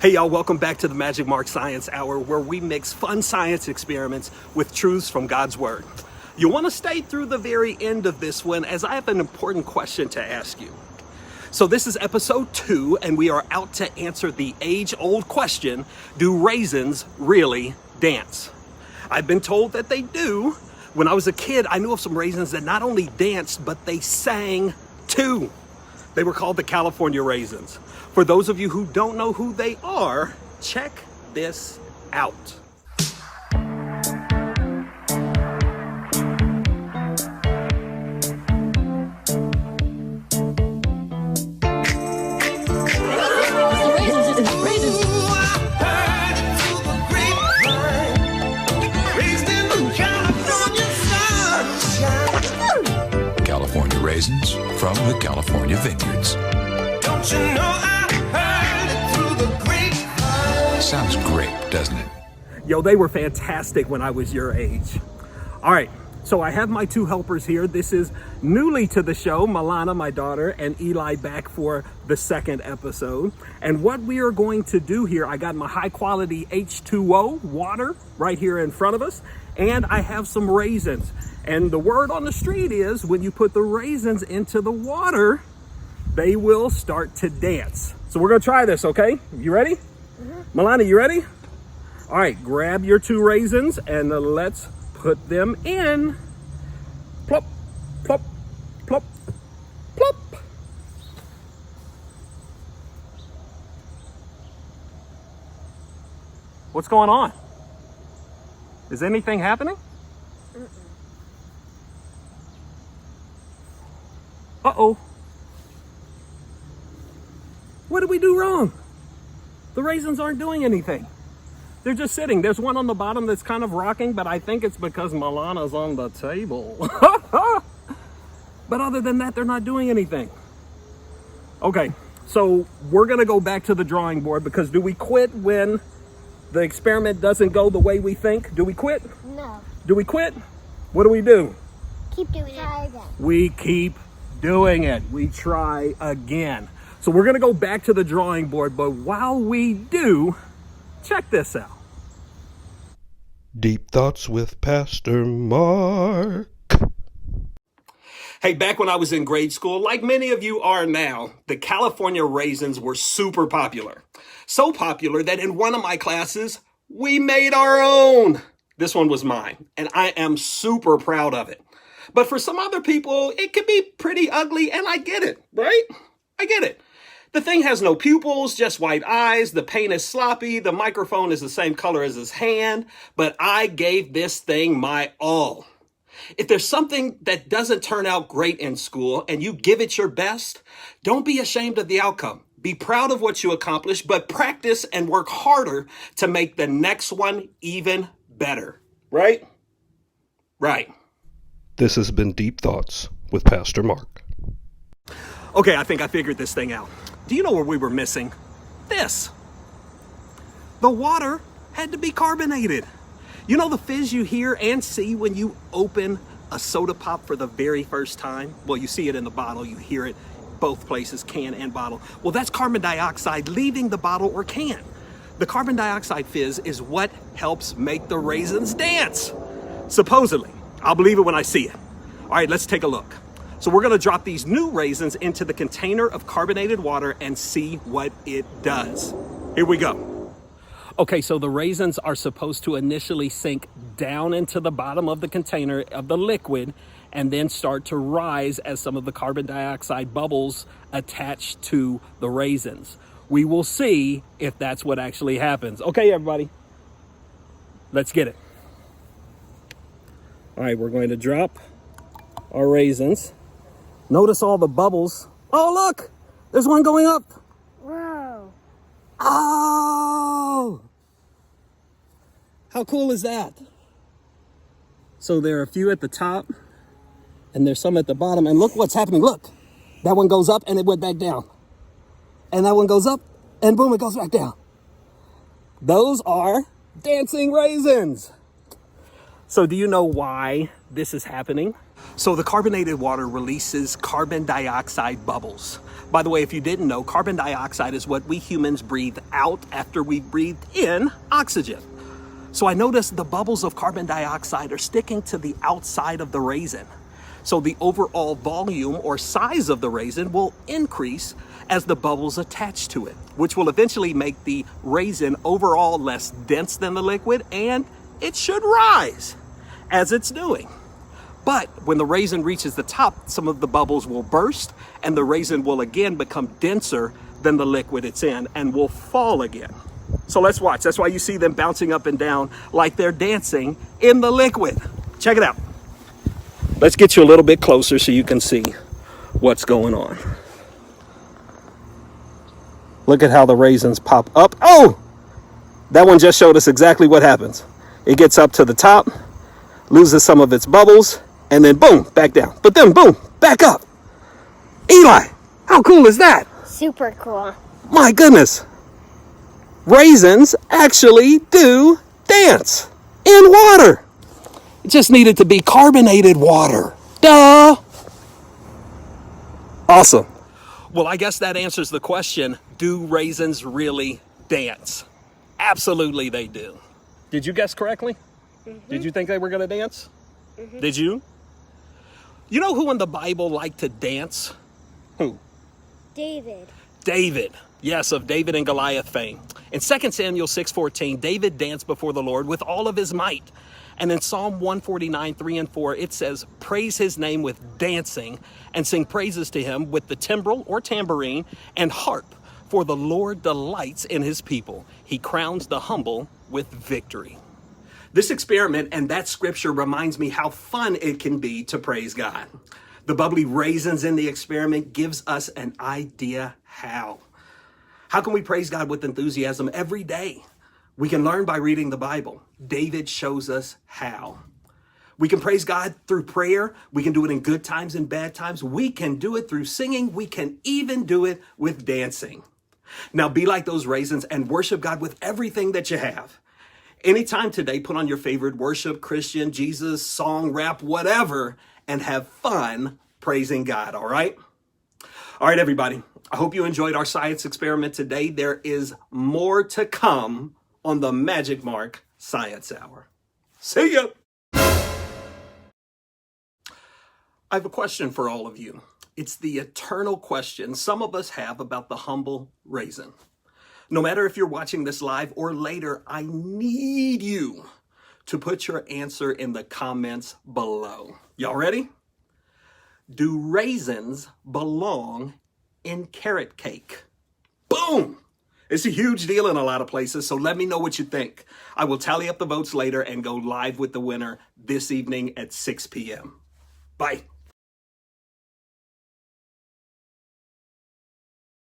Hey y'all, welcome back to the Magic Mark Science Hour, where we mix fun science experiments with truths from God's Word. You'll want to stay through the very end of this one, as I have an important question to ask you. So this is episode 2, and we are out to answer the age-old question, do raisins really dance? I've been told that they do. When I was a kid, I knew of some raisins that not only danced, but they sang too. They were called the California raisins. For those of you who don't know who they are, check this out. California raisins from the California vineyards. Don't you know I heard it through the grapevine? Sounds great, doesn't it? Yo, they were fantastic when I was your age. All right, so I have my two helpers here. This is newly to the show, Milana, my daughter, and Eli back for the second episode. And what we are going to do here, I got my high quality H2O water right here in front of us, and I have some raisins. And the word on the street is when you put the raisins into the water, they will start to dance. So we're gonna try this, okay? You ready? Mm-hmm. Milana, you ready? All right, grab your two raisins and let's put them in. Plop, plop, plop, plop. What's going on? Is anything happening? Uh-oh. What did we do wrong? The raisins aren't doing anything. They're just sitting. There's one on the bottom that's kind of rocking, but I think it's because Milana's on the table. But other than that, they're not doing anything. Okay, so we're gonna go back to the drawing board, because do we quit when the experiment doesn't go the way we think? Do we quit? No. Do we quit? What do we do? Keep doing it. We keep doing it. We try again. So we're gonna go back to the drawing board, but while we do, check this out. Deep Thoughts with Pastor Mark. Hey, back when I was in grade school, like many of you are now, the California raisins were super popular. So popular that in one of my classes, we made our own. This one was mine, and I am super proud of it. But for some other people, it could be pretty ugly, and I get it, right? I get it. The thing has no pupils, just white eyes. The paint is sloppy. The microphone is the same color as his hand. But I gave this thing my all. If there's something that doesn't turn out great in school and you give it your best, don't be ashamed of the outcome. Be proud of what you accomplished, but practice and work harder to make the next one even better. Right? Right. This has been Deep Thoughts with Pastor Mark. Okay, I think I figured this thing out. Do you know what we were missing? This. The water had to be carbonated. You know the fizz you hear and see when you open a soda pop for the very first time? Well, you see it in the bottle, you hear it both places, can and bottle. Well, that's carbon dioxide leaving the bottle or can. The carbon dioxide fizz is what helps make the raisins dance. Supposedly. I'll believe it when I see it. All right, let's take a look. So we're gonna drop these new raisins into the container of carbonated water and see what it does. Here we go. Okay, so the raisins are supposed to initially sink down into the bottom of the container of the liquid and then start to rise as some of the carbon dioxide bubbles attach to the raisins. We will see if that's what actually happens. Okay, everybody, let's get it. All right, we're going to drop our raisins. Notice all the bubbles. Oh, look, there's one going up. Whoa. Oh, how cool is that? So there are a few at the top and there's some at the bottom, and look what's happening. Look, that one goes up and it went back down. And that one goes up and boom, it goes back down. Those are dancing raisins. So do you know why this is happening? So the carbonated water releases carbon dioxide bubbles. By the way, if you didn't know, carbon dioxide is what we humans breathe out after we breathe in oxygen. So I noticed the bubbles of carbon dioxide are sticking to the outside of the raisin. So the overall volume or size of the raisin will increase as the bubbles attach to it, which will eventually make the raisin overall less dense than the liquid, and it should rise as it's doing. But when the raisin reaches the top, some of the bubbles will burst and the raisin will again become denser than the liquid it's in and will fall again. So let's watch. That's why you see them bouncing up and down like they're dancing in the liquid. Check it out. Let's get you a little bit closer so you can see what's going on. Look at how the raisins pop up. Oh, that one just showed us exactly what happens. It gets up to the top, loses some of its bubbles, and then boom, back down. But then boom, back up. Eli, how cool is that? Super cool. My goodness. Raisins actually do dance in water. It just needed to be carbonated water. Duh. Awesome. Well, I guess that answers the question, do raisins really dance? Absolutely they do. Did you guess correctly? Mm-hmm. Did you think they were going to dance? Mm-hmm. Did you? You know who in the Bible liked to dance? Who? David. David. Yes, of David and Goliath fame. In 2 Samuel 6:14, David danced before the Lord with all of his might. And in Psalm 149, 3 and 4, it says, praise his name with dancing and sing praises to him with the timbrel or tambourine and harp. For the Lord delights in his people. He crowns the humble with victory. This experiment and that scripture reminds me how fun it can be to praise God. The bubbly raisins in the experiment gives us an idea how. How can we praise God with enthusiasm every day? We can learn by reading the Bible. David shows us how. We can praise God through prayer. We can do it in good times and bad times. We can do it through singing. We can even do it with dancing. Now be like those raisins and worship God with everything that you have. Anytime today, put on your favorite worship, Christian, Jesus, song, rap, whatever, and have fun praising God, all right? All right, everybody. I hope you enjoyed our science experiment today. There is more to come on the Magic Mark Science Hour. See ya! I have a question for all of you. It's the eternal question some of us have about the humble raisin. No matter if you're watching this live or later, I need you to put your answer in the comments below. Y'all ready? Do raisins belong in carrot cake? Boom! It's a huge deal in a lot of places, so let me know what you think. I will tally up the votes later and go live with the winner this evening at 6 p.m. Bye.